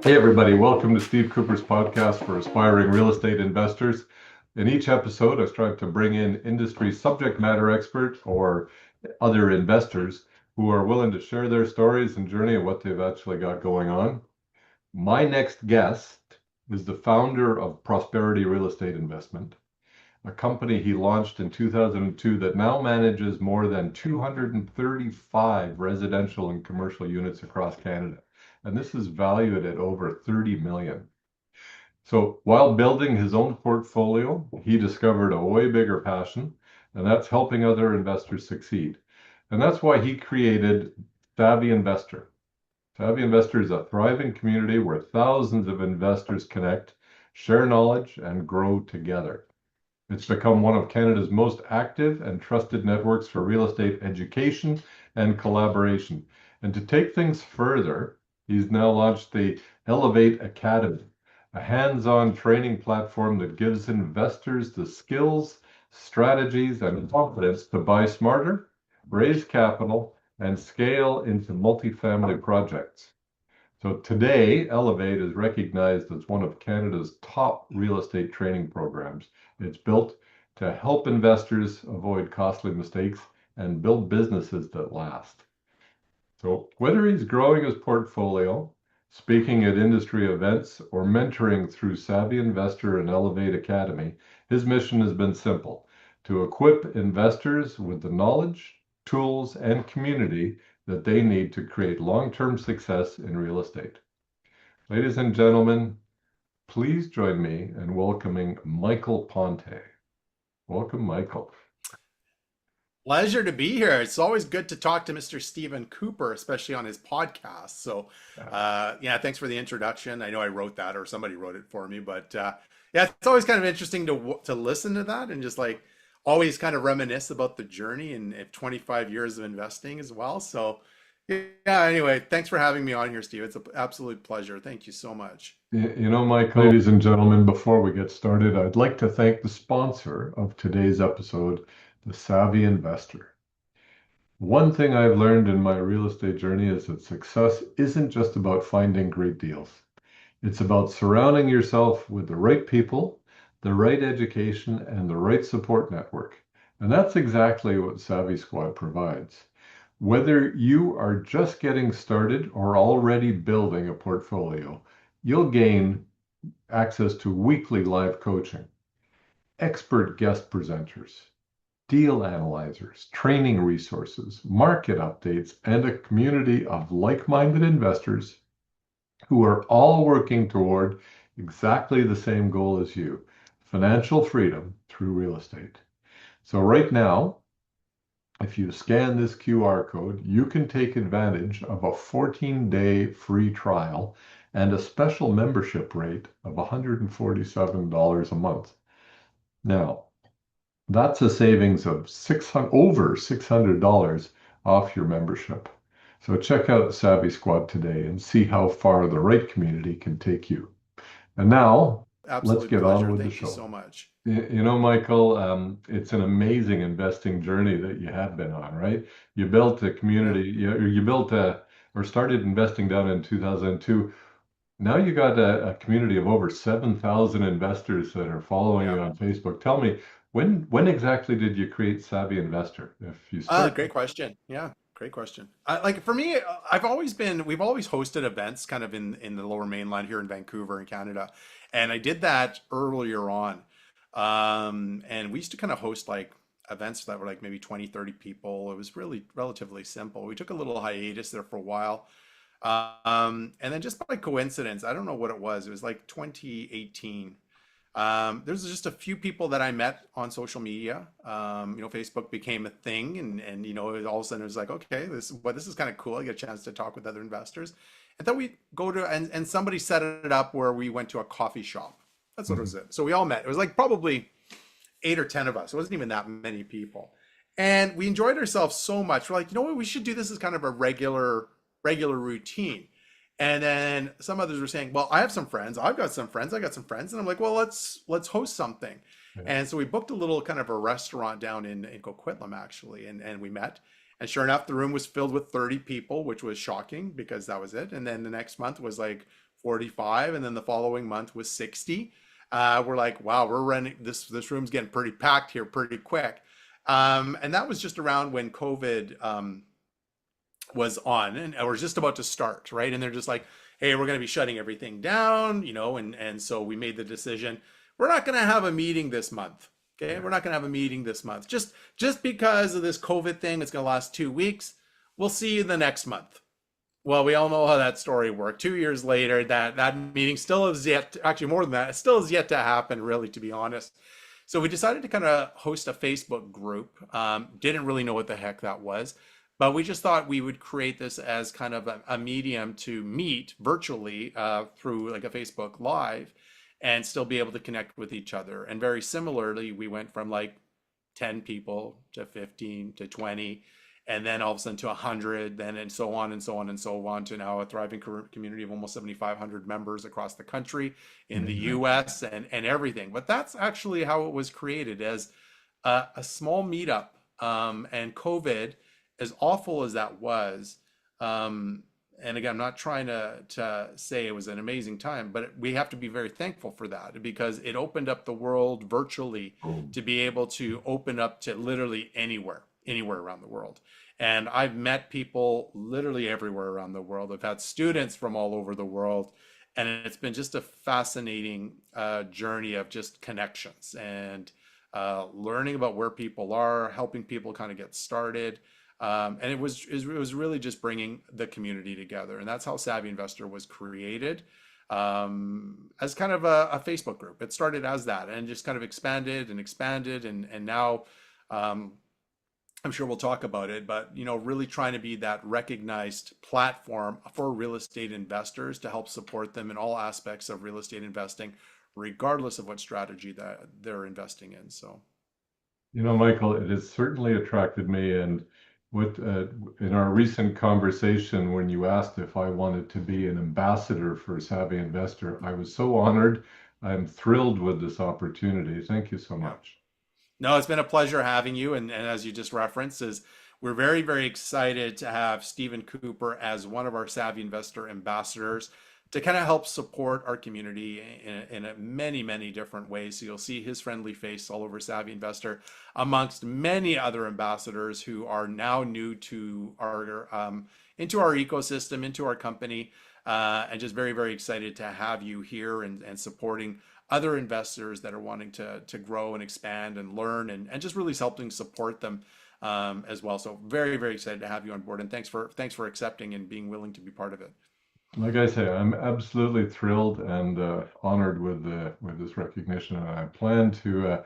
Hey, everybody, welcome to Steve Couper's podcast for aspiring real estate investors. In each episode, I strive to bring in industry subject matter experts or other investors who are willing to share their stories and journey of what they've actually got going on. My next guest is the founder of Prosperity Real Estate Investment, a company he launched in 2002 that now manages more than 235 residential and commercial units across Canada. And this is valued at over 30 million. So while building his own portfolio, he discovered a way bigger passion, and that's helping other investors succeed. And that's why he created Savvy Investor. Savvy Investor is a thriving community where thousands of investors connect, share knowledge, and grow together. It's become one of Canada's most active and trusted networks for real estate education and collaboration. And to take things further, he's now launched the Elevate Academy, a hands-on training platform that gives investors the skills, strategies, and confidence to buy smarter, raise capital, and scale into multifamily projects. So today, Elevate is recognized as one of Canada's top real estate training programs. It's built to help investors avoid costly mistakes and build businesses that last. So whether he's growing his portfolio, speaking at industry events, or mentoring through Savvy Investor and Elevate Academy, his mission has been simple: to equip investors with the knowledge, tools, and community that they need to create long-term success in real estate. Ladies and gentlemen, please join me in welcoming Michael Ponte. Welcome, Michael. Pleasure to be here. It's always good to talk to Mr. Stephen Couper, especially on his podcast. So, yeah, thanks for the introduction. I know I wrote that or somebody wrote it for me, but yeah, it's always kind of interesting to listen to that and just like always kind of reminisce about the journey and 25 years of investing as well. So, yeah, anyway, thanks for having me on here, Steve. It's an absolute pleasure. Thank you so much. Michael, ladies and gentlemen, before we get started, I'd like to thank the sponsor of today's episode, the Savvy Investor. One thing I've learned in my real estate journey is that success isn't just about finding great deals. It's about surrounding yourself with the right people, the right education, and the right support network. And that's exactly what Savvy Squad provides. Whether you are just getting started or already building a portfolio, you'll gain access to weekly live coaching, expert guest presenters, deal analyzers, training resources, market updates, and a community of like-minded investors who are all working toward exactly the same goal as you: financial freedom through real estate. So right now, if you scan this QR code, you can take advantage of a 14-day free trial and a special membership rate of $147 a month. Now, that's a savings of over $600 off your membership. So check out Savvy Squad today and see how far the right community can take you. And now, let's Absolute get on pleasure. with the Thank you show. so much. Michael, it's an amazing investing journey that you have been on, right? You built a Yeah. community, you built or started investing down in 2002. Now you got a community of over 7,000 investors that are following Yeah. you on Facebook. Tell me, when exactly did you create Savvy Investor? If you start, Great question. Yeah, great question. Like for me, we've always hosted events kind of in the Lower Mainland here in Vancouver in Canada, and I did that earlier on. And we used to kind of host like events that were like maybe 20, 30 people. It was really relatively simple. We took a little hiatus there for a while. And then just by coincidence, I don't know what it was. It was like 2018. There's just a few people that I met on social media. Facebook became a thing, and all of a sudden it was like, okay, this is kind of cool. I get a chance to talk with other investors. And then we go to and somebody set it up where we went to a coffee shop. That's what it was. So we all met. It was like probably 8 or 10 of us. It wasn't even that many people, and we enjoyed ourselves so much. We're like, you know what, we should do this as kind of a regular routine. And then some others were saying, well, I have some friends, I've got some friends, I got some friends. And I'm like, well, let's host something. yeah. And so we booked a little kind of a restaurant down in Coquitlam actually. And we met. And sure enough, the room was filled with 30 people, which was shocking because that was it. And then the next month was like 45, and then the following month was 60. We're like, wow, we're running this room's getting pretty packed here pretty quick. And that was just around when COVID was on and was just about to start, right? And they're just like, hey, we're going to be shutting everything down, and so we made the decision, we're not going to have a meeting this month. Okay, we're not going to have a meeting this month, just because of this COVID thing. It's going to last 2 weeks. We'll see you the next month. Well, we all know how that story worked. 2 years later, that meeting still is yet, actually more than that, it still is yet to happen, really, to be honest. So we decided to kind of host a Facebook group. Didn't really know what the heck that was, but we just thought we would create this as kind of a medium to meet virtually through like a Facebook Live and still be able to connect with each other. And very similarly, we went from like 10 people to 15 to 20, and then all of a sudden to 100, then and so on and so on and so on, to now a thriving community of almost 7,500 members across the country, in the Amazing. US, and everything. But that's actually how it was created, as a small meetup. And COVID, as awful as that was, and again, I'm not trying to say it was an amazing time, but we have to be very thankful for that, because it opened up the world virtually Boom. to be able to open up to literally anywhere around the world. And I've met people literally everywhere around the world. I've had students from all over the world. And it's been just a fascinating journey of just connections and learning about where people are, helping people kind of get started. And it was really just bringing the community together. And that's how Savvy Investor was created, as kind of a Facebook group. It started as that and just kind of expanded and expanded. And now, I'm sure we'll talk about it, but really trying to be that recognized platform for real estate investors to help support them in all aspects of real estate investing, regardless of what strategy that they're investing in. So, Michael, it has certainly attracted me. And with in our recent conversation, when you asked if I wanted to be an ambassador for Savvy Investor, I was so honored. I'm thrilled with this opportunity. Thank you so yeah. much. No, it's been a pleasure having you. And as you just referenced, we're very, very excited to have Stephen Couper as one of our Savvy Investor ambassadors to kind of help support our community in many, many different ways. So you'll see his friendly face all over Savvy Investor, amongst many other ambassadors who are now new to our into our ecosystem, into our company, and just very, very excited to have you here and supporting other investors that are wanting to grow and expand and learn, and just really helping support them as well. So very, very excited to have you on board, and thanks for accepting and being willing to be part of it. Like I say, I'm absolutely thrilled and honored with this recognition, and I plan to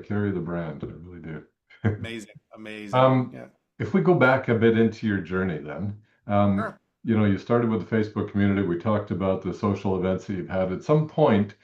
carry the brand. I really do. Amazing, amazing. Um, Yeah, if we go back a bit into your journey, then, sure. you started with the Facebook community. We talked about the social events that you've had. At some point,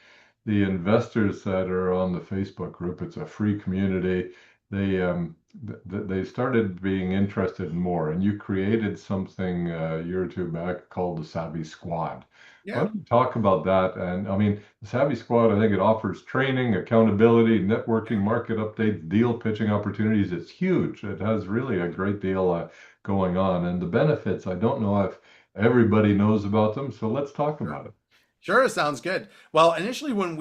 the investors that are on the Facebook group, it's a free community. They started being interested in more, and you created something a year or two back called the Savvy Squad. Why Yeah, don't you talk about that? And I mean, the Savvy Squad, I think it offers training, accountability, networking, market updates, deal pitching opportunities. It's huge. It has really a great deal going on, and the benefits, I don't know if everybody knows about them. So let's talk sure. about it. Sure, sounds good. Well, initially when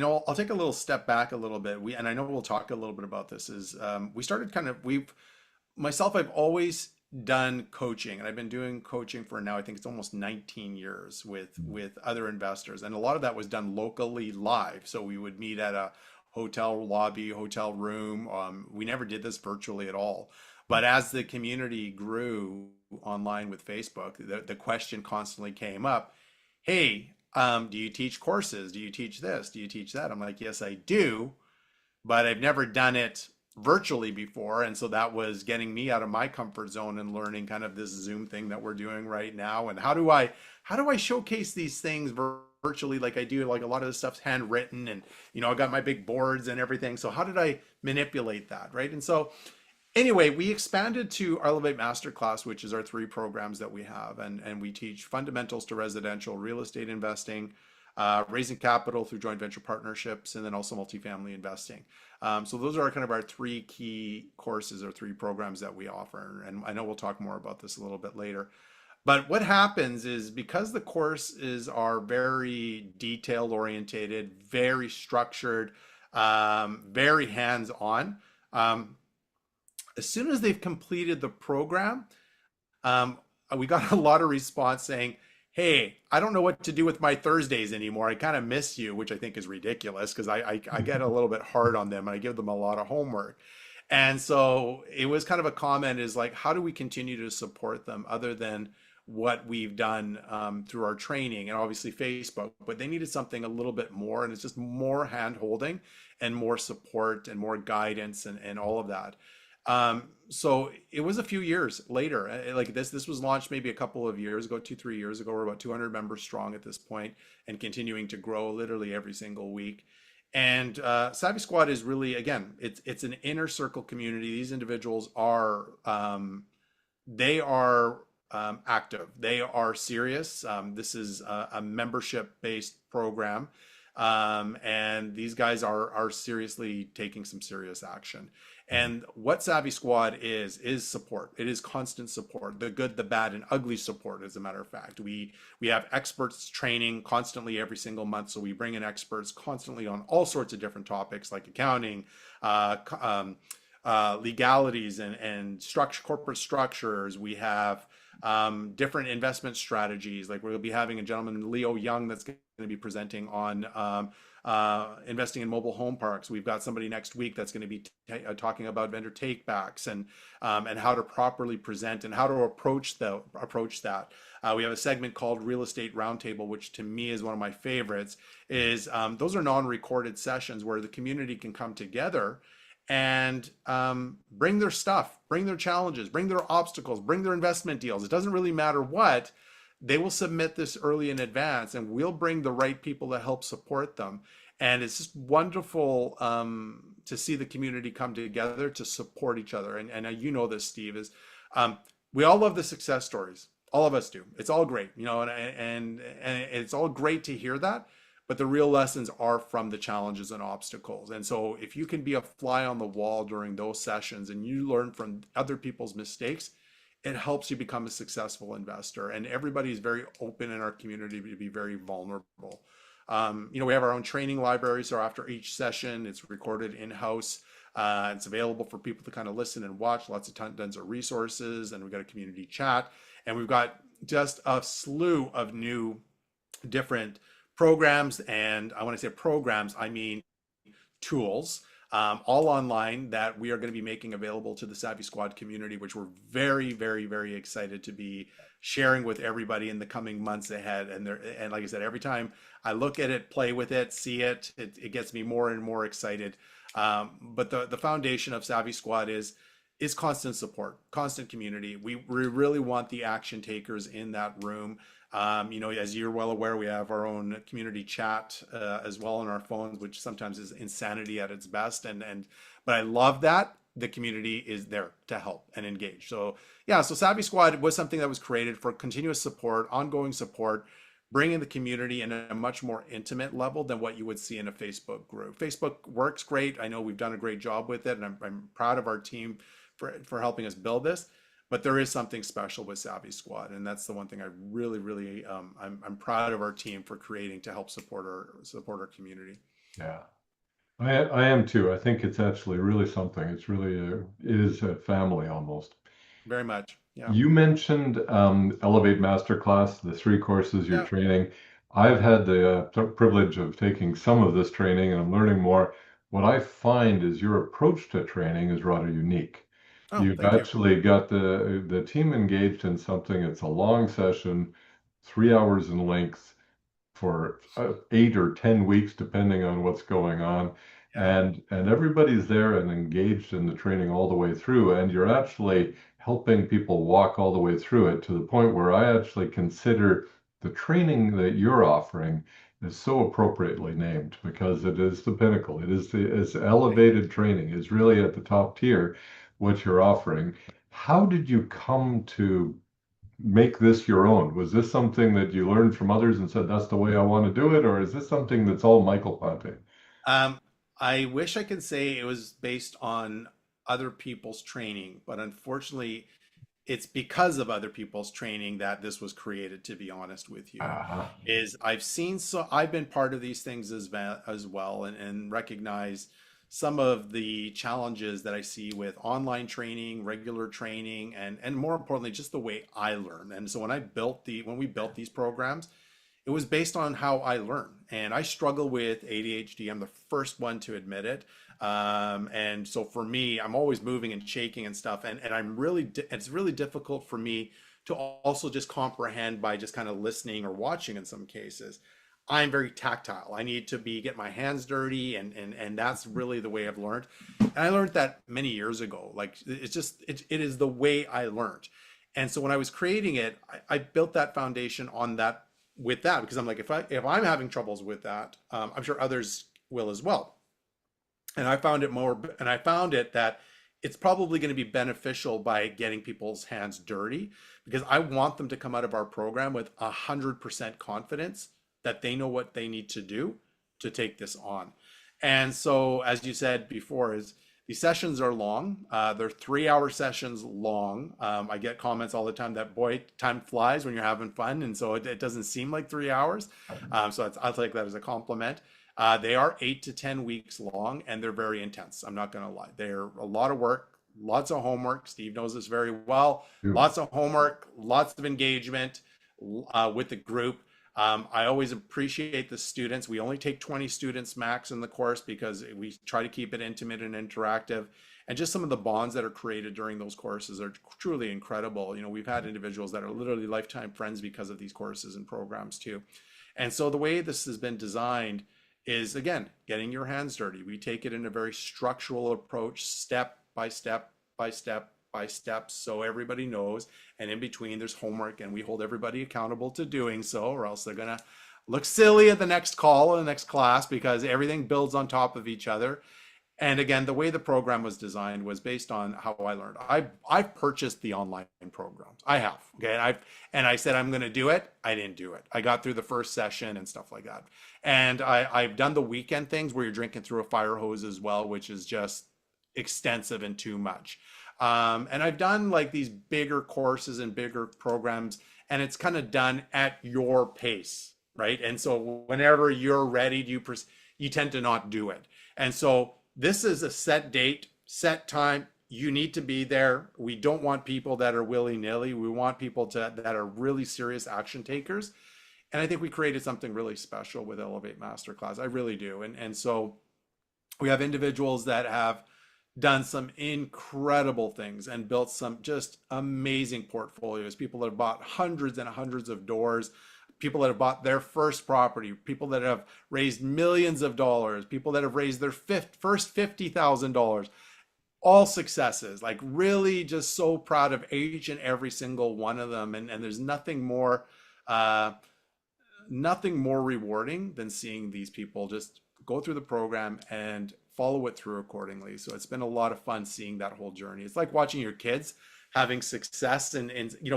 I'll take a little step back a little bit. And I know we'll talk a little bit about this, is we started kind of, I've always done coaching, and I've been doing coaching for now, I think it's almost 19 years with other investors. And a lot of that was done locally live. So we would meet at a hotel lobby, hotel room. We never did this virtually at all. But as the community grew online with Facebook, the question constantly came up, hey, do you teach courses? Do you teach this? Do you teach that? I'm like, yes, I do, but I've never done it virtually before. And so that was getting me out of my comfort zone and learning kind of this Zoom thing that we're doing right now. And how do I showcase these things virtually like I do? Like a lot of this stuff's handwritten, and I got my big boards and everything. So how did I manipulate that, right? And so anyway, we expanded to our Elevate Masterclass, which is our three programs that we have. And we teach fundamentals to residential real estate investing, raising capital through joint venture partnerships, and then also multifamily investing. So those are kind of our three key courses or three programs that we offer. And I know we'll talk more about this a little bit later. But what happens is because the courses are very detail orientated, very structured, very hands on, um, as soon as they've completed the program, um, we got a lot of response saying, "Hey, I don't know what to do with my Thursdays anymore. I kind of miss you," which I think is ridiculous because I get a little bit hard on them and I give them a lot of homework. And so it was kind of a comment is like, how do we continue to support them other than what we've done through our training and obviously Facebook? But they needed something a little bit more, and it's just more hand holding and more support and more guidance and all of that. So it was a few years later, like this was launched maybe a couple of years ago, 2, 3 years ago. We're about 200 members strong at this point and continuing to grow literally every single week. And Savvy Squad is really, again, it's an inner circle community. These individuals are they are active. They are serious. This is a membership based program, and these guys are seriously taking some serious action. And what Savvy Squad is support. It is constant support, the good, the bad, and ugly support. As a matter of fact, we have experts training constantly every single month. So we bring in experts constantly on all sorts of different topics like accounting, legalities, and structure, corporate structures. We have different investment strategies. Like we'll be having a gentleman, Leo Young, that's going to be presenting on investing in mobile home parks. We've got somebody next week that's going to be talking about vendor takebacks and how to properly present and how to approach that. We have a segment called Real Estate Roundtable, which to me is one of my favorites. Is those are non-recorded sessions where the community can come together and bring their stuff, bring their challenges, bring their obstacles, bring their investment deals. It doesn't really matter what. They will submit this early in advance, and we'll bring the right people to help support them. And it's just wonderful to see the community come together to support each other. And you know this, Steve, is we all love the success stories. All of us do. It's all great, and it's all great to hear that. But the real lessons are from the challenges and obstacles. And so if you can be a fly on the wall during those sessions and you learn from other people's mistakes, it helps you become a successful investor. And everybody is very open in our community to be very vulnerable. We have our own training library. So after each session, it's recorded in-house. It's available for people to kind of listen and watch. Lots of tons of resources. And we've got a community chat. And we've got just a slew of new different programs. And I want to say programs, I mean tools, all online that we are going to be making available to the Savvy Squad community, which we're very, very, very excited to be sharing with everybody in the coming months ahead. And like I said, every time I look at it, play with it, see it, it gets me more and more excited. But the foundation of Savvy Squad is constant support, constant community. We really want the action takers in that room. As you're well aware, we have our own community chat as well on our phones, which sometimes is insanity at its best. But I love that the community is there to help and engage. So yeah, so Savvy Squad was something that was created for continuous support, ongoing support, bringing the community in a much more intimate level than what you would see in a Facebook group. Facebook works great. I know we've done a great job with it, and I'm proud of our team for helping us build this. But there is something special with Savvy Squad, and that's the one thing I really, really, I'm proud of our team for creating to help support our community. Yeah, I am too. I think it's actually really something. It's really it is a family almost. Very much, yeah, You mentioned Elevate Masterclass, the 3 courses you're yeah. training. I've had the privilege of taking some of this training and I'm learning more. What I find is your approach to training is rather unique. Oh, You've thank you. actually got the team engaged in something. It's a long session, 3 hours in length for 8 or 10 weeks, depending on what's going on. Yeah, And everybody's there and engaged in the training all the way through. And you're actually helping people walk all the way through it to the point where I actually consider the training that you're offering is so appropriately named because it is the pinnacle. It's elevated training. It's really at the top tier what you're offering. How did you come to make this your own? Was this something that you learned from others and said, that's the way I want to do it? Or is this something that's all Michael Ponte? um, I wish I could say it was based on other people's training, but unfortunately, it's because of other people's training that this was created, to be honest with you. Uh-huh. Is I've seen, so I've been part of these things as well, and recognize some of the challenges that I see with online training, regular training, and more importantly, just the way I learn. And so when we built these programs, it was based on how I learn. And I struggle with ADHD. I'm the first one to admit it. And so for me, I'm always moving and shaking and stuff. And it's really difficult for me to also just comprehend by just kind of listening or watching in some cases. I'm very tactile. I need to get my hands dirty, and that's really the way I've learned. And I learned that many years ago. Like it is the way I learned. And so when I was creating it, I built that foundation on that, with that, because I'm like, if I'm having troubles with that, I'm sure others will as well. And I found it that it's probably going to be beneficial by getting people's hands dirty, because I want them to come out of our program with 100% confidence that they know what they need to do to take this on. And so, as you said before, is these sessions are long. They're 3-hour sessions long. I get comments all the time that, boy, time flies when you're having fun. And so it doesn't seem like 3 hours. So I'll take that as a compliment. They are 8 to 10 weeks long, and they're very intense. I'm not going to lie. They're a lot of work, lots of homework. Steve knows this very well. Lots of homework, lots of engagement with the group. I always appreciate the students. We only take 20 students max in the course because we try to keep it intimate and interactive. And just some of the bonds that are created during those courses are truly incredible. You know, we've had individuals that are literally lifetime friends because of these courses and programs too. And so the way this has been designed is, again, getting your hands dirty. We take it in a very structural approach, step by step by step by step, so everybody knows. And in between, there's homework, and we hold everybody accountable to doing so, or else they're gonna look silly at the next call or the next class, because everything builds on top of each other. And again, the way the program was designed was based on how I learned. I've purchased the online programs. I have. Okay. And I said I'm going to do it. I didn't do it. I got through the first session and stuff like that. And I've done the weekend things where you're drinking through a fire hose as well, which is just extensive and too much. And I've done like these bigger courses and bigger programs, and it's kind of done at your pace, right? And so whenever you're ready, you tend to not do it. And so this is a set date, set time. You need to be there. We don't want people that are willy-nilly. We want people that are really serious action takers. And I think we created something really special with Elevate Masterclass. I really do. And so we have individuals that have done some incredible things and built some just amazing portfolios. People that have bought hundreds and hundreds of doors, people that have bought their first property, people that have raised millions of dollars, people that have raised their first $50,000, all successes. Like, really just so proud of each and every single one of them. And there's nothing more rewarding than seeing these people just go through the program and follow it through accordingly. So it's been a lot of fun seeing that whole journey. It's like watching your kids having success and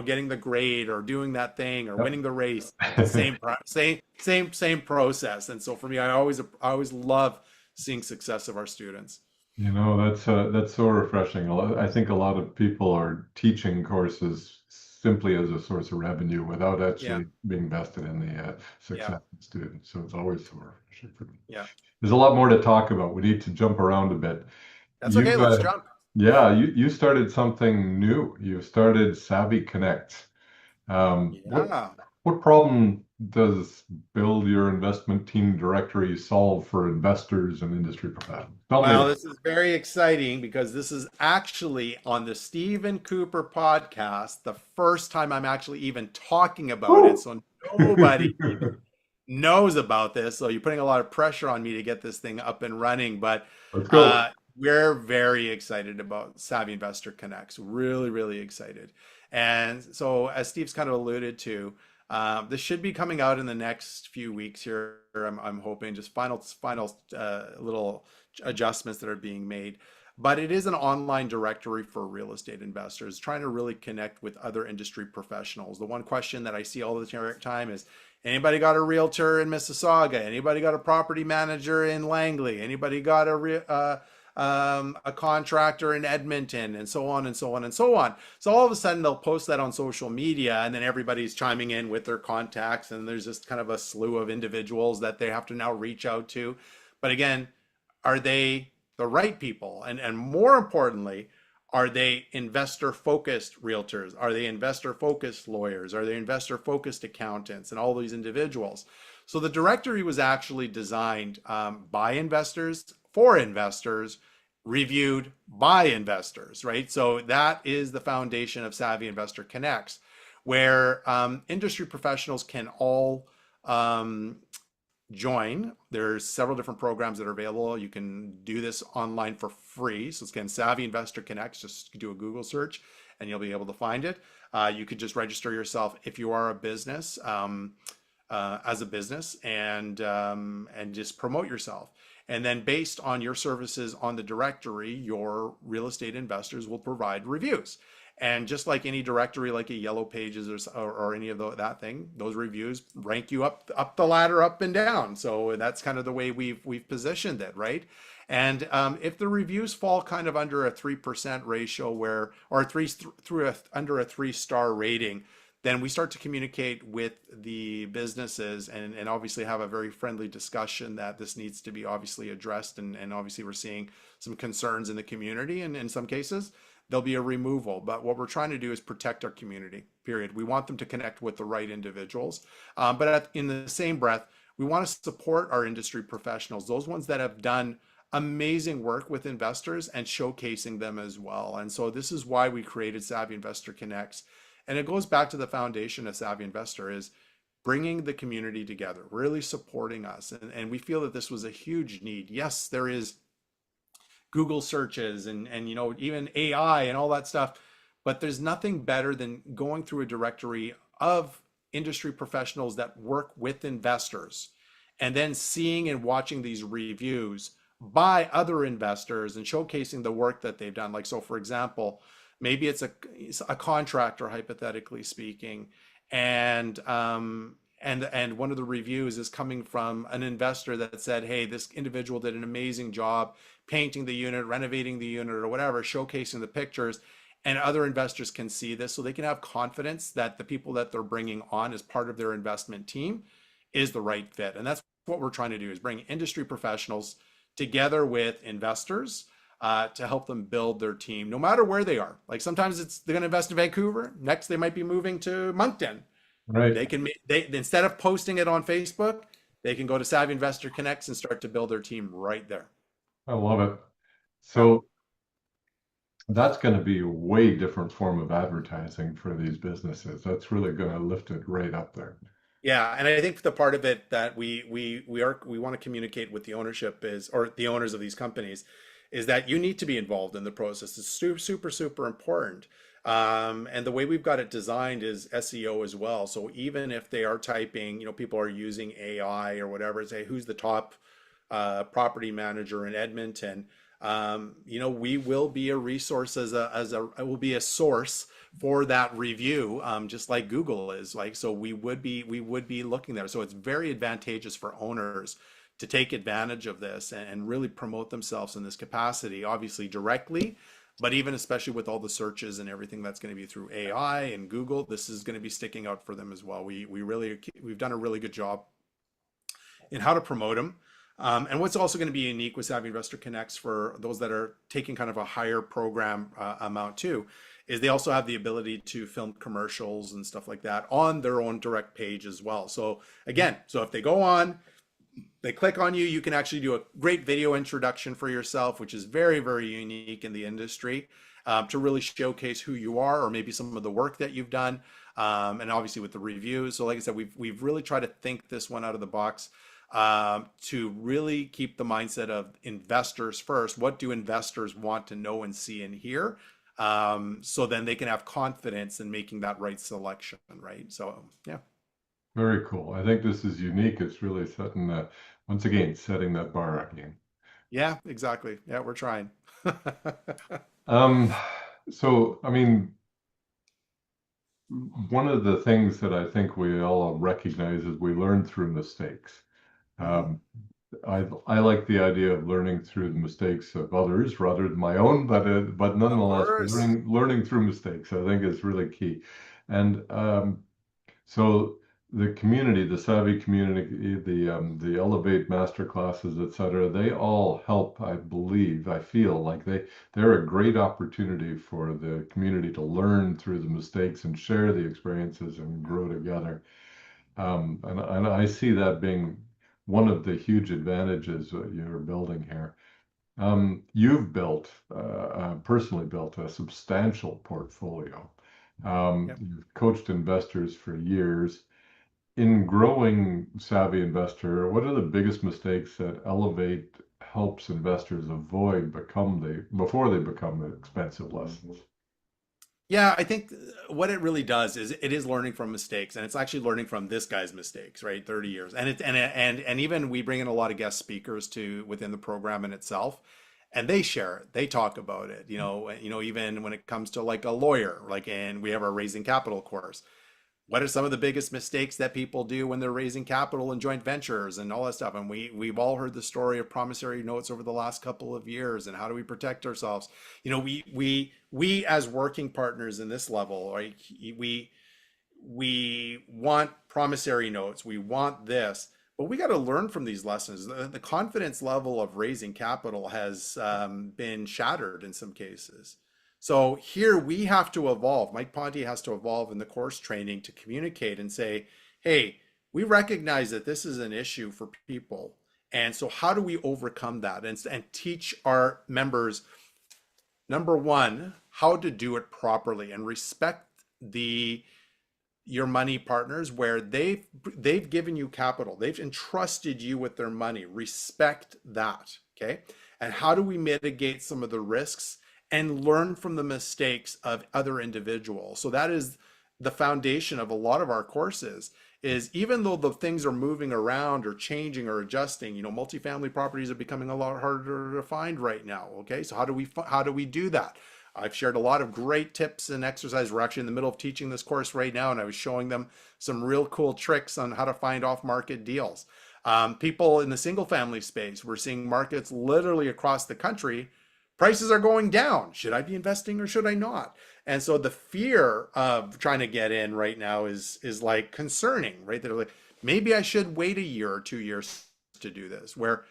getting the grade or doing that thing or winning the race. Same process. And so for me, I always love seeing success of our students. You know, that's so refreshing. I think a lot of people are teaching courses simply as a source of revenue without actually being vested in the success of the students. So it's always so refreshing for me. Yeah. There's a lot more to talk about. We need to jump around a bit. That's okay. Let's jump. Yeah, you started something new. You started Savvy Connect. What problem does Build Your Investment Team Directory solve for investors and industry professionals? Well, this is very exciting because this is actually on the Stephen Couper podcast, the first time I'm actually even talking about it. So nobody knows about this. So you're putting a lot of pressure on me to get this thing up and running. But we're very excited about Savvy Investor Connects. Really, really excited. And so, as Steve's kind of alluded to, this should be coming out in the next few weeks here. I'm hoping, just final little adjustments that are being made. But it is an online directory for real estate investors, trying to really connect with other industry professionals. The one question that I see all the time is, anybody got a realtor in Mississauga? Anybody got a property manager in Langley? Anybody got a contractor in Edmonton, and so on and so on and so on. So all of a sudden they'll post that on social media, and then everybody's chiming in with their contacts, and there's just kind of a slew of individuals that they have to now reach out to. But again, are they the right people? And more importantly, are they investor focused realtors? Are they investor focused lawyers? Are they investor focused accountants and all these individuals? So the directory was actually designed by investors for investors, reviewed by investors, right? So that is the foundation of Savvy Investor Connects, where industry professionals can all join. There's several different programs that are available. You can do this online for free. So it's again, Savvy Investor Connects. Just do a Google search and you'll be able to find it. You could just register yourself if you are a business, as a business, and just promote yourself. And then based on your services on the directory, your real estate investors will provide reviews. And just like any directory, like a Yellow Pages or any of that thing, those reviews rank you up the ladder, up and down. So that's kind of the way we've positioned it, right? And if the reviews fall kind of under a 3% ratio, where or under a 3-star rating, then we start to communicate with the businesses and obviously have a very friendly discussion that this needs to be obviously addressed. And obviously we're seeing some concerns in the community, and in some cases there'll be a removal. But what we're trying to do is protect our community, period. We want them to connect with the right individuals. In the same breath, we want to support our industry professionals, those ones that have done amazing work with investors, and showcasing them as well. And so this is why we created Savvy Investor Connects. And it goes back to the foundation of Savvy Investor, is bringing the community together, really supporting us. And we feel that this was a huge need. Yes, there is Google searches and even AI and all that stuff, but there's nothing better than going through a directory of industry professionals that work with investors, and then seeing and watching these reviews by other investors and showcasing the work that they've done. Like, so for example, maybe it's a contractor, hypothetically speaking, and one of the reviews is coming from an investor that said, hey, this individual did an amazing job painting the unit, renovating the unit, or whatever, showcasing the pictures. And other investors can see this, so they can have confidence that the people that they're bringing on as part of their investment team is the right fit. And that's what we're trying to do, is bring industry professionals together with investors to help them build their team, no matter where they are. Like sometimes they're going to invest in Vancouver. Next, they might be moving to Moncton. Right. They instead of posting it on Facebook, they can go to Savvy Investor Connects and start to build their team right there. I love it. Yeah. So that's going to be a way different form of advertising for these businesses. That's really going to lift it right up there. Yeah, and I think the part of it that we want to communicate with the ownership or the owners of these companies, is that you need to be involved in the process. It's super important. And the way we've got it designed is SEO as well. So even if they are typing, people are using AI or whatever, say who's the top property manager in Edmonton, we will be a resource it will be a source for that review, just like Google is. Like, so we would be looking there. So it's very advantageous for owners to take advantage of this and really promote themselves in this capacity, obviously directly, but even especially with all the searches and everything that's going to be through AI and Google, this is going to be sticking out for them as well. We've done a really good job in how to promote them. And what's also going to be unique with Savvy Investor Connects for those that are taking kind of a higher program amount too, is they also have the ability to film commercials and stuff like that on their own direct page as well. So again, if they go on, they click on you, you can actually do a great video introduction for yourself, which is very, very unique in the industry, to really showcase who you are, or maybe some of the work that you've done, and obviously with the reviews. So like I said, we've really tried to think this one out of the box, to really keep the mindset of investors first. What do investors want to know and see and hear? So then they can have confidence in making that right selection, right? So yeah. Very cool. I think this is unique. It's really setting that bar again. Yeah, exactly. Yeah, we're trying. So, I mean, one of the things that I think we all recognize is we learn through mistakes. Mhm. Um, I like the idea of learning through the mistakes of others rather than my own, but Of nonetheless, course. learning through mistakes, I think is really key. And so the community, the Savvy community, the Elevate master classes, et cetera, they all help, I believe, I feel like they're a great opportunity for the community to learn through the mistakes and share the experiences and Yeah. grow together. And I see that being one of the huge advantages that you're building here. You've personally built a substantial portfolio. Yep. You've coached investors for years. In growing Savvy Investor, what are the biggest mistakes that Elevate helps investors avoid before they become expensive lessons? Yeah, I think what it really does is it is learning from mistakes, and it's actually learning from this guy's mistakes, right? 30 years. And even we bring in a lot of guest speakers to within the program in itself, and they share it. They talk about it. Even when it comes to like a lawyer, like and we have our raising capital course. What are some of the biggest mistakes that people do when they're raising capital in joint ventures and all that stuff? And we've all heard the story of promissory notes over the last couple of years, and how do we protect ourselves? We as working partners in this level, right? We want promissory notes, we want this, but we got to learn from these lessons. The confidence level of raising capital has been shattered in some cases. So here we have to evolve. Mike Ponte has to evolve in the course training to communicate and say, hey, we recognize that this is an issue for people. And so how do we overcome that and teach our members, number one, how to do it properly and respect the your money partners where they've given you capital, they've entrusted you with their money, respect that. Okay, and how do we mitigate some of the risks and learn from the mistakes of other individuals? So that is the foundation of a lot of our courses. Is even though the things are moving around or changing or adjusting, multifamily properties are becoming a lot harder to find right now. Okay, so how do we do that? I've shared a lot of great tips and exercises. We're actually in the middle of teaching this course right now, and I was showing them some real cool tricks on how to find off-market deals. People in the single-family space, we're seeing markets literally across the country. Prices are going down. Should I be investing or should I not? And so the fear of trying to get in right now is like concerning, right? They're like, maybe I should wait a year or 2 years to do this. Where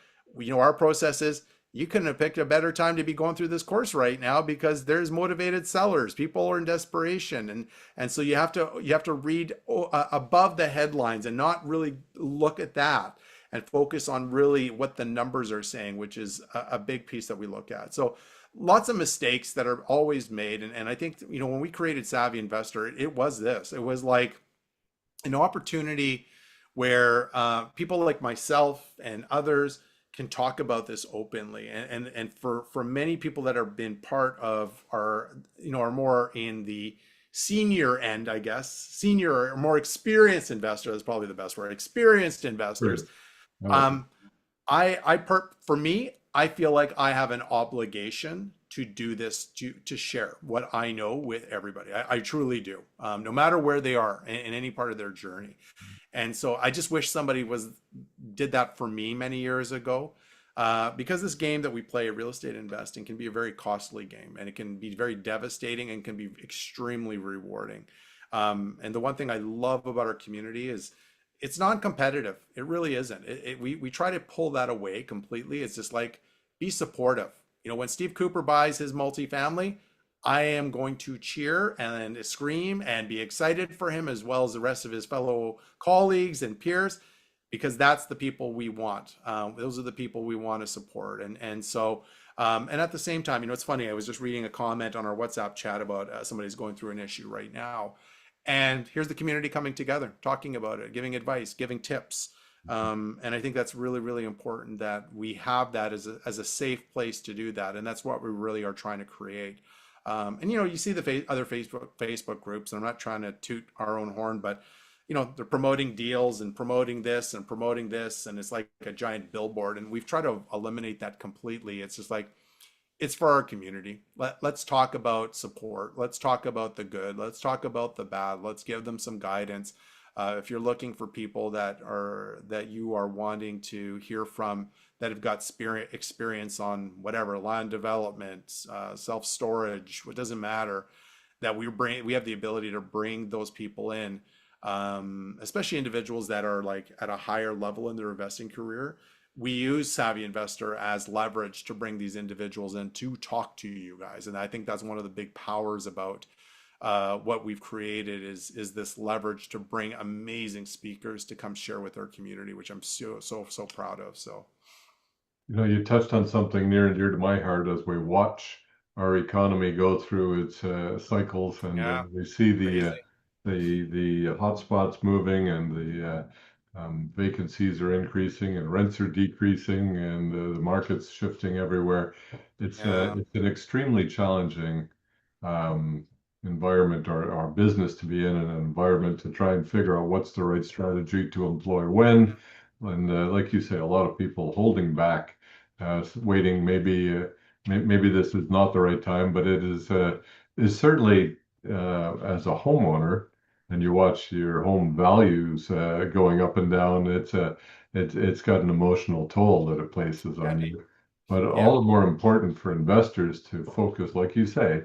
our process is, you couldn't have picked a better time to be going through this course right now because there's motivated sellers. People are in desperation, and so you have to read above the headlines and not really look at that and focus on really what the numbers are saying, which is a big piece that we look at. So lots of mistakes that are always made, and I think when we created Savvy Investor, it was this. It was like an opportunity where people like myself and others can talk about this openly, and for many people that have been part of our are more in the senior end, I guess, senior or more experienced investor, that's probably the best word, experienced investors. Great. I like it. um for me, I feel like I have an obligation to do this, to share what I know with everybody. I truly do, no matter where they are in any part of their journey. And so I just wish somebody did that for me many years ago, because this game that we play, real estate investing, can be a very costly game, and it can be very devastating and can be extremely rewarding. And the one thing I love about our community is it's non-competitive. It really isn't. We try to pull that away completely. It's just like, be supportive. When Steve Couper buys his multifamily, I am going to cheer and scream and be excited for him, as well as the rest of his fellow colleagues and peers, because that's the people we want. Those are the people we want to support. And at the same time, it's funny. I was just reading a comment on our WhatsApp chat about somebody's going through an issue right now, and here's the community coming together, talking about it, giving advice, giving tips. And I think that's really, really important that we have that as a safe place to do that. And that's what we really are trying to create. And you see the other Facebook groups, and I'm not trying to toot our own horn, but they're promoting deals and promoting this and promoting this, and it's like a giant billboard. And we've tried to eliminate that completely. It's just like, it's for our community. Let's talk about support. Let's talk about the good. Let's talk about the bad. Let's give them some guidance. If you're looking for people that you are wanting to hear from that have got experience on whatever land development, self storage, what doesn't matter, that we have the ability to bring those people in, especially individuals that are like at a higher level in their investing career. We use Savvy Investor as leverage to bring these individuals in to talk to you guys, and I think that's one of the big powers about what we've created is this leverage to bring amazing speakers to come share with our community, which I'm so proud of. So You touched on something near and dear to my heart as we watch our economy go through its cycles, and yeah, we see crazy. the hotspots moving, and the vacancies are increasing, and rents are decreasing, and the market's shifting everywhere. Yeah, It's an extremely challenging um, environment or business to be in, and an environment to try and figure out what's the right strategy to employ when. And like you say, a lot of people holding back, waiting. Maybe this is not the right time, but it is certainly as a homeowner, and you watch your home values going up and down. It's got an emotional toll that it places yeah, on you. But yeah, all the more important for investors to focus, like you say,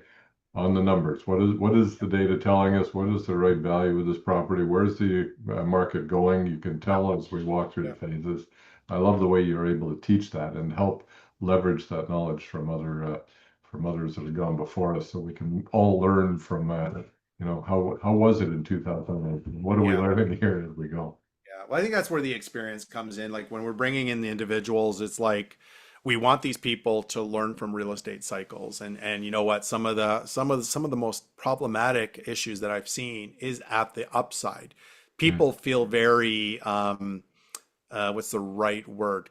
on the numbers. What is the data telling us? What is the right value of this property? Where's the market going? You can yeah, tell as we walk through yeah, the phases. I love the way you're able to teach that and help leverage that knowledge from others that have gone before us, so we can all learn from how was it in 2000? What are we yeah. learning here as we go? Yeah, well, I think that's where the experience comes in. Like when we're bringing in the individuals, it's like we want these people to learn from real estate cycles. And you know what? Some of the most problematic issues that I've seen is at the upside. Mm. People feel very what's the right word?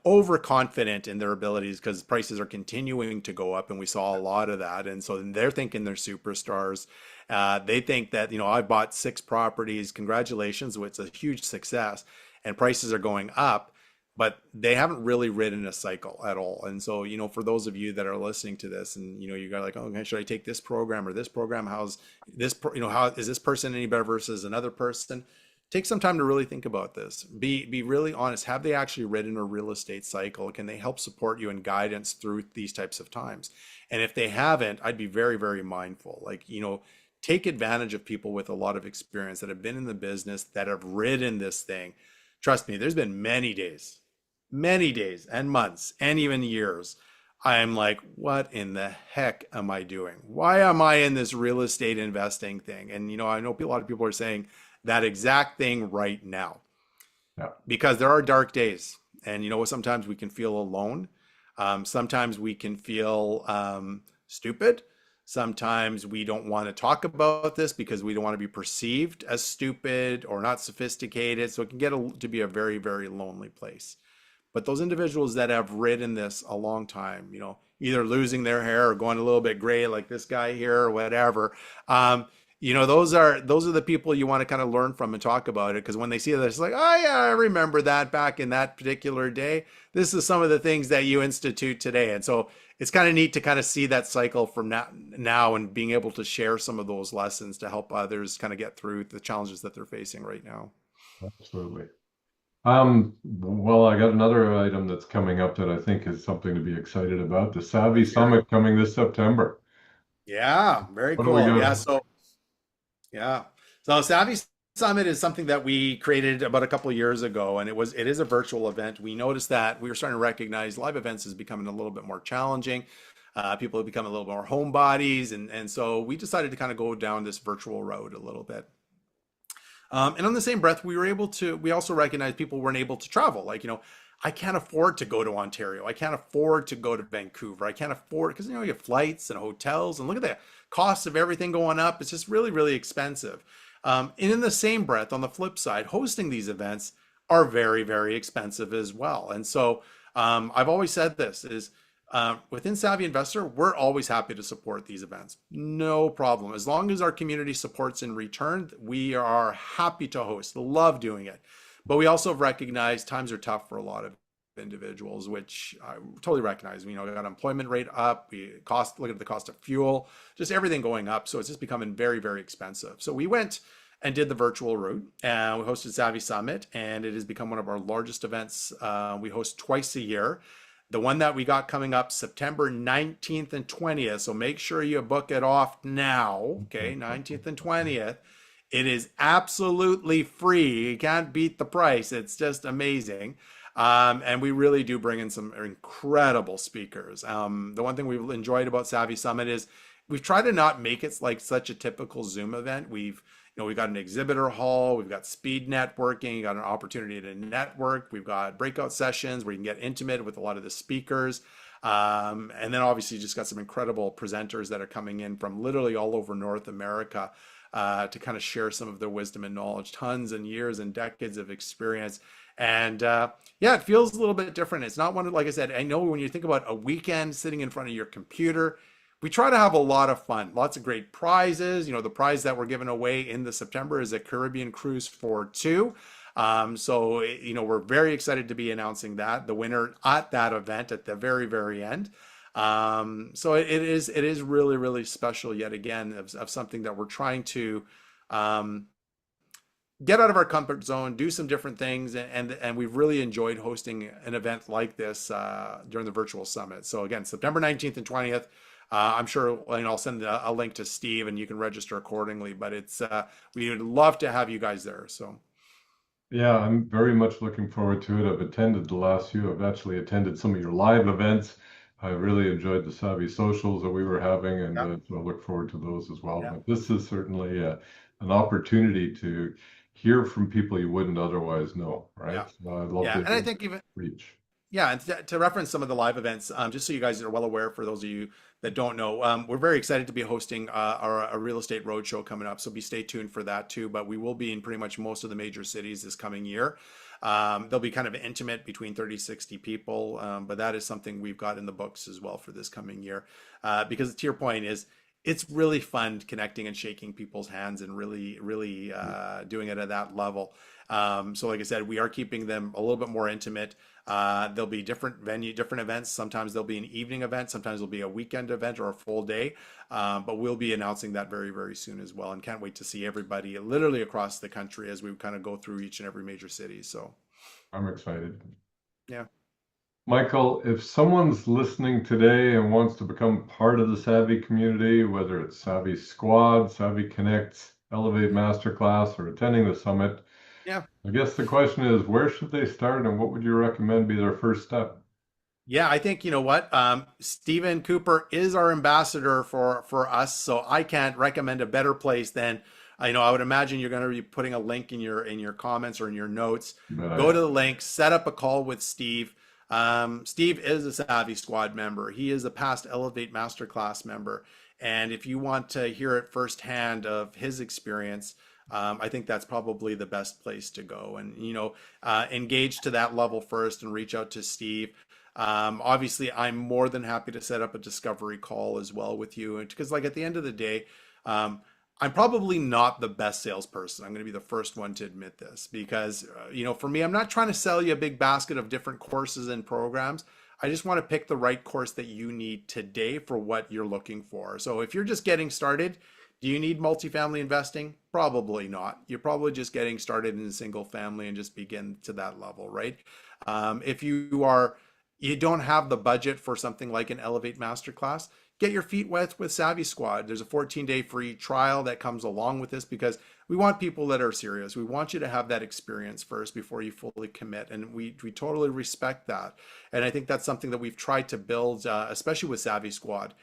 Overconfident in their abilities because prices are continuing to go up, and we saw a lot of that. And so they're thinking they're superstars. They think that, I bought 6 properties. Congratulations, it's a huge success, and prices are going up, but they haven't really ridden a cycle at all. And so, for those of you that are listening to this, and you got like, oh, okay, should I take this program or this program? How's how is this person any better versus another person? Take some time to really think about this. Be really honest. Have they actually ridden a real estate cycle? Can they help support you in guidance through these types of times? And if they haven't, I'd be very, very mindful. Like, take advantage of people with a lot of experience that have been in the business, that have ridden this thing. Trust me, there's been many days and months and even years. I'm like, what in the heck am I doing? Why am I in this real estate investing thing? And I know a lot of people are saying that exact thing right now Yeah, because there are dark days, and sometimes we can feel alone. Sometimes we can feel stupid. Sometimes we don't want to talk about this because we don't want to be perceived as stupid or not sophisticated. So it can get to be a very, very lonely place. But those individuals that have ridden this a long time, either losing their hair or going a little bit gray like this guy here or whatever, those are the people you want to kind of learn from and talk about it, because when they see this, it's like, oh yeah, I remember that back in that particular day. This is some of the things that you institute today. And so it's kind of neat to kind of see that cycle from now and being able to share some of those lessons to help others kind of get through the challenges that they're facing right now. absolutely. Well, I got another item that's coming up that I think is something to be excited about. The Savvy Let's hear it. Summit coming this September. Yeah, very What are we cool. Yeah, doing? so yeah. So Savvy Summit is something that we created about a couple of years ago, and it is a virtual event. We noticed that we were starting to recognize live events is becoming a little bit more challenging. People have become a little more homebodies, and so we decided to kind of go down this virtual road a little bit. And on the same breath, we also recognize people weren't able to travel. Like, I can't afford to go to Ontario. I can't afford to go to Vancouver. I can't afford, because, you have flights and hotels, and look at the cost of everything going up. It's just really, really expensive. And in the same breath, on the flip side, hosting these events are very, very expensive as well. And so I've always said this is, within Savvy Investor, we're always happy to support these events. No problem. As long as our community supports in return, we are happy to host. Love doing it. But we also recognize times are tough for a lot of individuals, which I totally recognize. We got employment rate up, look at the cost of fuel, just everything going up. So it's just becoming very, very expensive. So we went and did the virtual route. And we hosted Savvy Summit, and it has become one of our largest events. We host twice a year. The one that we got coming up September 19th and 20th. So make sure you book it off now. Okay, 19th and 20th. It is absolutely free. You can't beat the price. It's just amazing. And we really do bring in some incredible speakers. The one thing we've enjoyed about Savvy Summit is we've tried to not make it like such a typical Zoom event. We've got an exhibitor hall, we've got speed networking, you got an opportunity to network, we've got breakout sessions where you can get intimate with a lot of the speakers. And then obviously you just got some incredible presenters that are coming in from literally all over North America to kind of share some of their wisdom and knowledge, tons and years and decades of experience. And yeah, it feels a little bit different. It's not one, like I said, I know when you think about a weekend sitting in front of your computer, we try to have a lot of fun, lots of great prizes. The prize that we're giving away in the September is a Caribbean cruise for two. So, we're very excited to be announcing that the winner at that event at the very, very end. So it is really, really special yet again of something that we're trying to, get out of our comfort zone, do some different things, and we've really enjoyed hosting an event like this during the virtual summit. So again, September 19th and 20th. I'm sure I'll send a link to Steve and you can register accordingly. But we would love to have you guys there. So Yeah, I'm very much looking forward to it. I've attended the last few. I've actually attended some of your live events. I really enjoyed the Savvy socials that we were having, and yeah, so I look forward to those as well. yeah, But this is certainly an opportunity to hear from people you wouldn't otherwise know, right? yeah, So I love yeah. And I the think even reach. yeah, and to reference some of the live events, just so you guys are well aware, for those of you that don't know, we're very excited to be hosting a real estate roadshow coming up. So stay tuned for that too. But we will be in pretty much most of the major cities this coming year. They'll be kind of intimate between 30, 60 people. But that is something we've got in the books as well for this coming year. Because to your point it's really fun connecting and shaking people's hands and really, really doing it at that level. So like I said, we are keeping them a little bit more intimate. There'll be different events. Sometimes there'll be an evening event. Sometimes there'll be a weekend event or a full day. But we'll be announcing that very, very soon as well. And can't wait to see everybody literally across the country as we kind of go through each and every major city. So I'm excited. yeah. Michael, if someone's listening today and wants to become part of the Savvy community, whether it's Savvy Squad, Savvy Connect, Elevate Masterclass, or attending the summit, Yeah. I guess the question is, where should they start and what would you recommend be their first step? Yeah, I think you know what, Stephen Couper is our ambassador for us, so I can't recommend a better place than I would imagine you're going to be putting a link in your comments or in your notes. But Go to the link, set up a call with Steve. Steve is a Savvy Squad member. He is a past Elevate Masterclass member, and if you want to hear it firsthand of his experience, I think that's probably the best place to go. And engage to that level first and reach out to Steve. Obviously, I'm more than happy to set up a discovery call as well with you, because like at the end of the day, I'm probably not the best salesperson. I'm going to be the first one to admit this because, for me, I'm not trying to sell you a big basket of different courses and programs. I just want to pick the right course that you need today for what you're looking for. So if you're just getting started, do you need multifamily investing? Probably not. You're probably just getting started in a single family and just begin to that level, right? If you don't have the budget for something like an Elevate Masterclass, get your feet wet with Savvy Squad. There's a 14-day free trial that comes along with this because we want people that are serious. We want you to have that experience first before you fully commit. And we totally respect that. And I think that's something that we've tried to build, especially with Savvy Squad.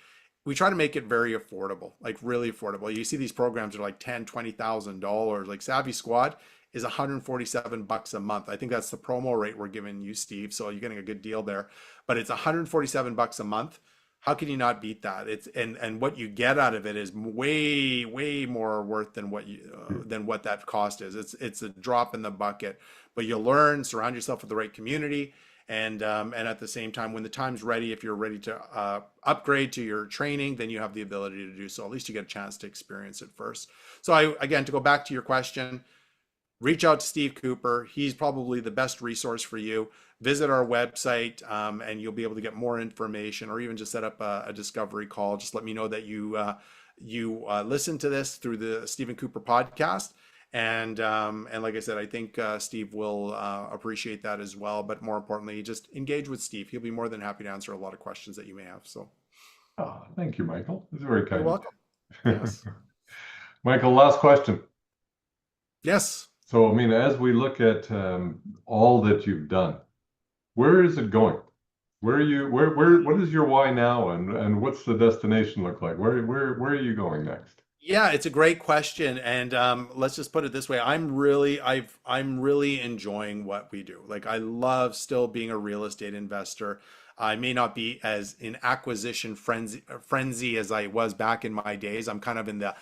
We try to make it very affordable, like really affordable. You see these programs that are like $10,000, $20,000. Like Savvy Squad is 147 bucks a month. I think that's the promo rate we're giving you, Steve. So you're getting a good deal there. But it's 147 bucks a month. How can you not beat that? And what you get out of it is way, way more worth than what that cost is. It's a drop in the bucket. But you'll learn, surround yourself with the right community, and at the same time, when the time's ready, if you're ready to upgrade to your training, then you have the ability to do so. At least you get a chance to experience it first. So again, to go back to your question, reach out to Steve Couper. He's probably the best resource for you. Visit our website, and you'll be able to get more information, or even just set up a discovery call. Just let me know that you listen to this through the Stephen Couper podcast, And like I said, I think Steve will appreciate that as well. But more importantly, just engage with Steve. He'll be more than happy to answer a lot of questions that you may have. So Oh, thank you, Michael. It's very you're kind. welcome. Yes. Michael, last question. Yes. So, I mean, as we look at all that you've done, where is it going? Where are you? What is your why now, and what's the destination look like? Where are you going next? Yeah, it's a great question, and let's just put it this way: I'm really enjoying what we do. Like, I love still being a real estate investor. I may not be as in acquisition frenzy as I was back in my days. I'm kind of in the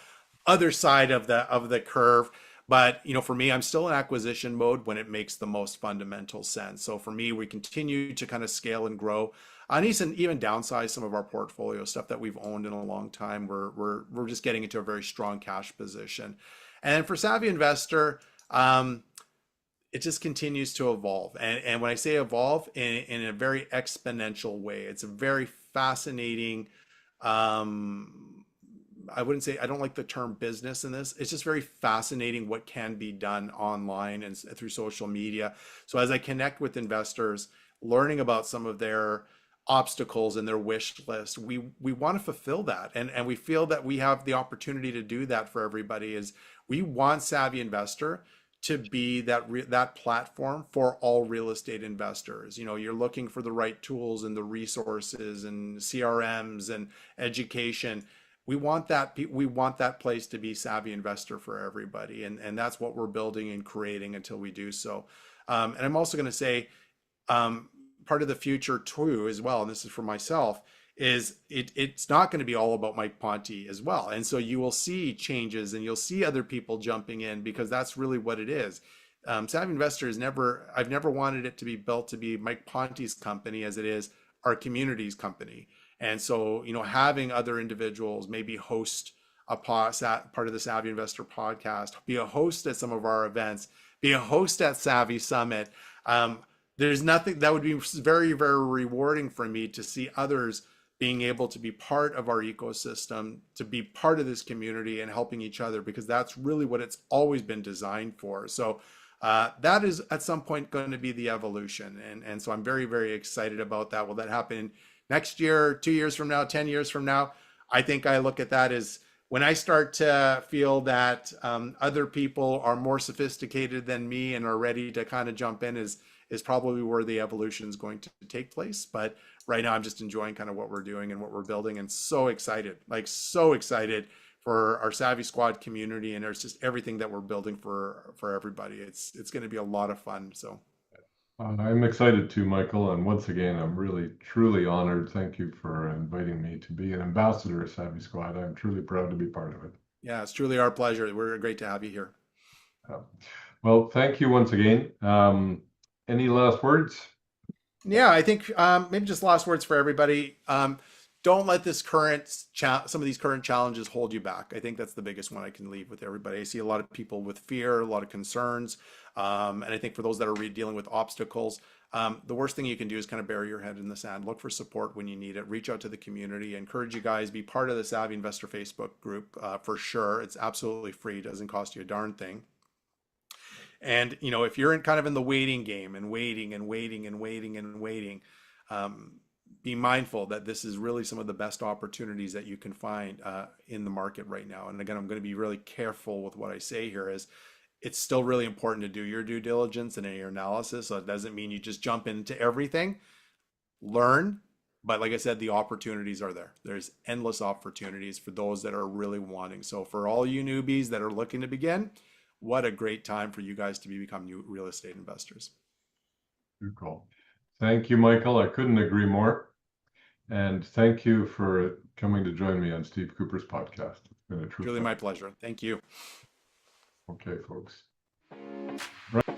other side of the curve. But for me, I'm still in acquisition mode when it makes the most fundamental sense. So for me, we continue to kind of scale and grow. And even downsize some of our portfolio stuff that we've owned in a long time. We're just getting into a very strong cash position. And for Savvy Investor, it just continues to evolve. And when I say evolve, in a very exponential way, it's a very fascinating. I wouldn't say, I don't like the term business in this. It's just very fascinating what can be done online and through social media. So as I connect with investors, learning about some of their obstacles and their wish list, we want to fulfill that. And we feel that we have the opportunity to do that for everybody. Is we want Savvy Investor to be that platform for all real estate investors. You're looking for the right tools and the resources and CRMs and education. We want that place to be Savvy Investor for everybody, and that's what we're building and creating until we do so. And I'm also going to say, part of the future too as well, and this is for myself, is it's not going to be all about Mike Ponte as well. And so you will see changes and you'll see other people jumping in, because that's really what it is. Savvy Investor I've never wanted it to be built to be Mike Ponte's company as it is our community's company. And so, having other individuals maybe host part of the Savvy Investor podcast, be a host at some of our events, be a host at Savvy Summit. There's nothing that would be very, very rewarding for me to see others being able to be part of our ecosystem, to be part of this community and helping each other, because that's really what it's always been designed for. So that is at some point going to be the evolution. And so I'm very, very excited about that. Will that happen next year, 2 years from now, 10 years from now? I think I look at that as when I start to feel that other people are more sophisticated than me and are ready to kind of jump in, is probably where the evolution is going to take place. But right now I'm just enjoying kind of what we're doing and what we're building, and so excited for our Savvy Squad community, and there's just everything that we're building for everybody. It's going to be a lot of fun. So I'm excited too, Michael. And once again, I'm really, truly honored. Thank you for inviting me to be an ambassador of Savvy Squad. I'm truly proud to be part of it. yeah, it's truly our pleasure. We're great to have you here. Well, thank you once again. Any last words? Yeah, I think maybe just last words for everybody. Don't let some of these current challenges hold you back. I think that's the biggest one I can leave with everybody. I see a lot of people with fear, a lot of concerns, and I think for those that are dealing with obstacles, the worst thing you can do is kind of bury your head in the sand. Look for support when you need it. Reach out to the community. Encourage you guys, be part of the Savvy Investor Facebook group for sure. It's absolutely free. It doesn't cost you a darn thing. And if you're in kind of in the waiting game and waiting and waiting and waiting and waiting, be mindful that this is really some of the best opportunities that you can find in the market right now. And again, I'm going to be really careful with what I say here. Is it's still really important to do your due diligence and your analysis. So it doesn't mean you just jump into everything. Learn, but like I said, the opportunities are there. There's endless opportunities for those that are really wanting. So for all you newbies that are looking to begin, what a great time for you guys to become new real estate investors. Good call. Thank you, Michael. I couldn't agree more. And thank you for coming to join me on Steve Couper's podcast. It's been a true Truly pleasure. my pleasure. Thank you. Okay, folks. Right.